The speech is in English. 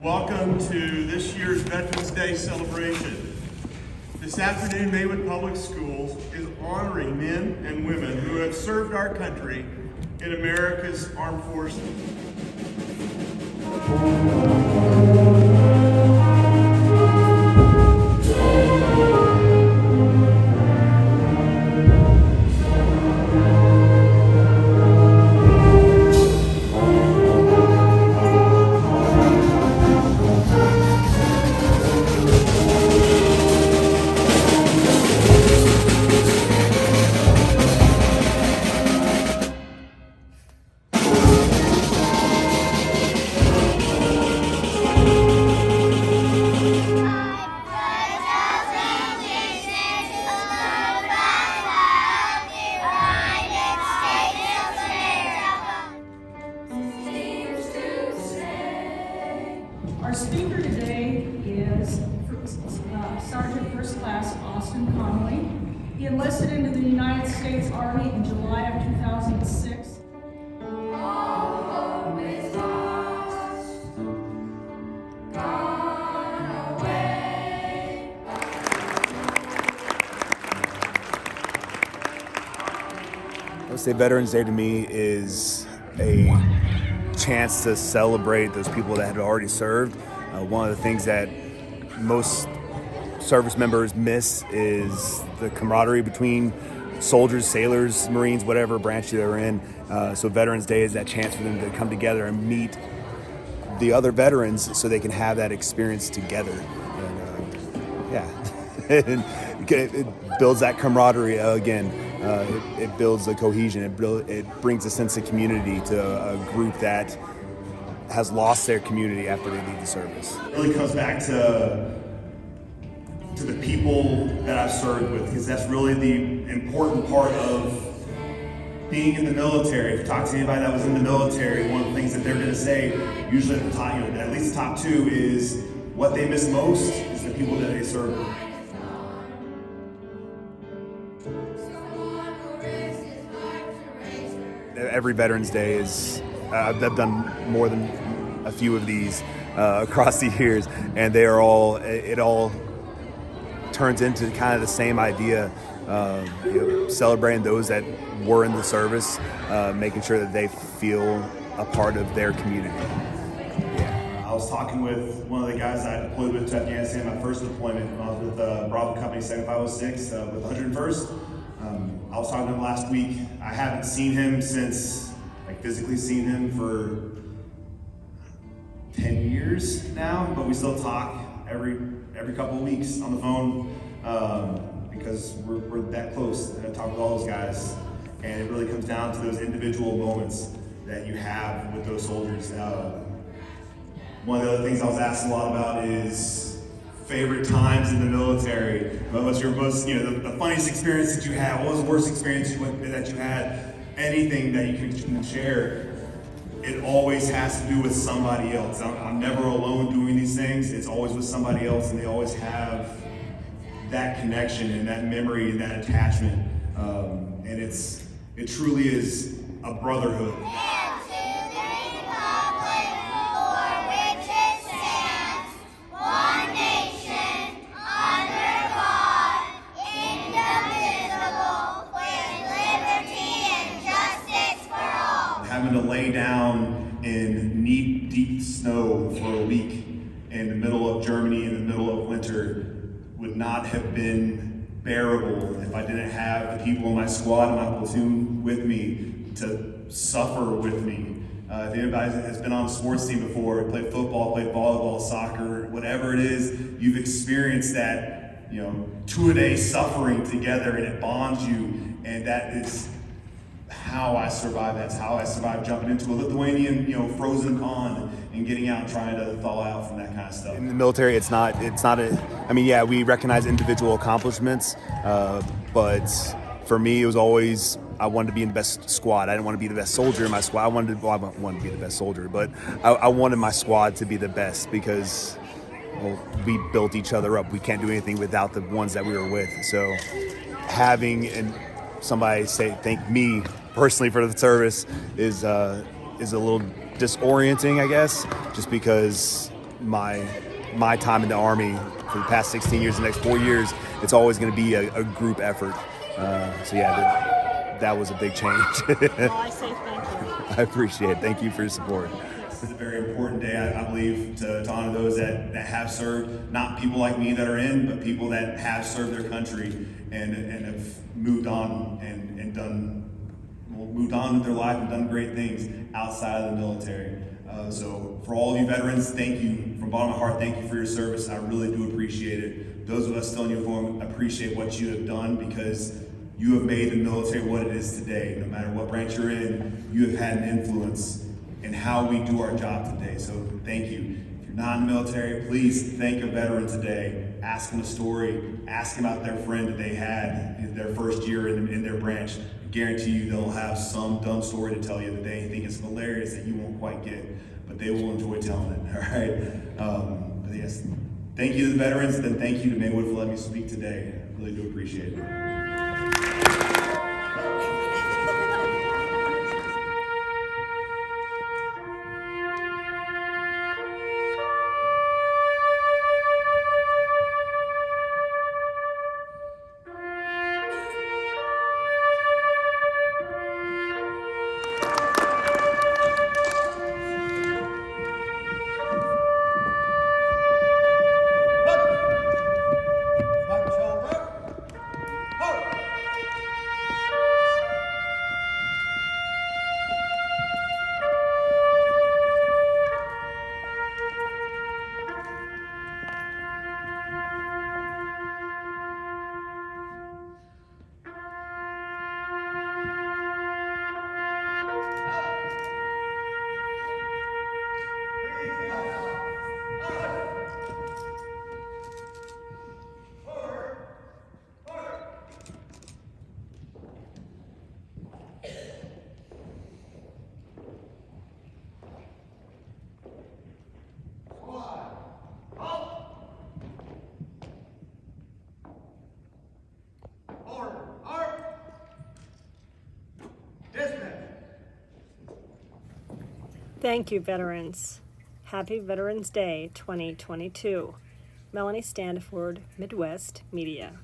Welcome to this year's Veterans Day celebration. This afternoon, Maywood Public Schools is honoring men and women who have served our country in America's armed forces. Our speaker today is Sergeant First Class Austin Connolly. He enlisted into the United States Army in July of 2006. All hope is lost, gone away. I would say Veterans Day to me is a chance to celebrate those people that had already served. One of the things that most service members miss is the camaraderie between soldiers, sailors, Marines, whatever branch they're in. So Veterans Day is that chance for them to come together and meet the other veterans so they can have that experience together. And it builds that camaraderie again. It builds a cohesion. It brings a sense of community to a group that has lost their community after they leave the service. It really comes back to the people that I've served with, because that's really the important part of being in the military. If you talk to anybody that was in the military, one of the things that they're going to say, usually at the top, at least the top two, is what they miss most is the people that they serve with. Every Veterans Day is, I've done more than a few of these across the years, and they are all, it all turns into kind of the same idea, celebrating those that were in the service, making sure that they feel a part of their community. I was talking with one of the guys I deployed with to Afghanistan, my first deployment, when I was with Bravo Company 7506 with 101st. I was talking to him last week. I haven't seen him since, physically seen him for 10 years now, but we still talk every couple of weeks on the phone because we're that close. I talk with all those guys, and it really comes down to those individual moments that you have with those soldiers. One of the other things I was asked a lot about is favorite times in the military. What was your most, the funniest experience that you had? What was the worst experience that you had? Anything that you can share, it always has to do with somebody else. I'm never alone doing these things. It's always with somebody else, and they always have that connection and that memory and that attachment. And it truly is a brotherhood. Having to lay down in knee-deep snow for a week in the middle of Germany in the middle of winter would not have been bearable if I didn't have the people in my squad and my platoon with me to suffer with me. If anybody has been on a sports team before, played football, played volleyball, soccer, whatever it is, you've experienced that, 2-a-day suffering together, and it bonds you, and that is how I survived. That's how I survived jumping into a Lithuanian, frozen pond and getting out and trying to thaw out from that kind of stuff. In the military, we recognize individual accomplishments, but for me, it was always, I wanted to be in the best squad. I didn't want to be the best soldier in my squad. I wanted to be the best soldier, but I wanted my squad to be the best because, we built each other up. We can't do anything without the ones that we were with. So having somebody say thank me personally for the service is a little disorienting, I guess, just because my time in the Army for the past 16 years, the next 4 years, it's always going to be a group effort. So yeah, that was a big change. Well, I say thank you. I appreciate it. Thank you for your support. This is a very important day, I believe, to honor those that have served, not people like me that are in, but people that have served their country and have moved on and done, moved on with their life and done great things outside of the military. So for all of you veterans, thank you. From the bottom of my heart, thank you for your service. I really do appreciate it. Those of us still in uniform appreciate what you have done, because you have made the military what it is today. No matter what branch you're in, you have had an influence in how we do our job today. So thank you. If you're not in the military, please thank a veteran today. Ask them a story. Ask them about their friend that they had in their first year in their branch. I guarantee you they'll have some dumb story to tell you that they think is hilarious that you won't quite get, but they will enjoy telling it, all right? But yes, thank you to the veterans, and then thank you to Maywood for letting me speak today. I really do appreciate it. Thank you, veterans. Happy Veterans Day 2022. Melanie Standiford, Midwest Media.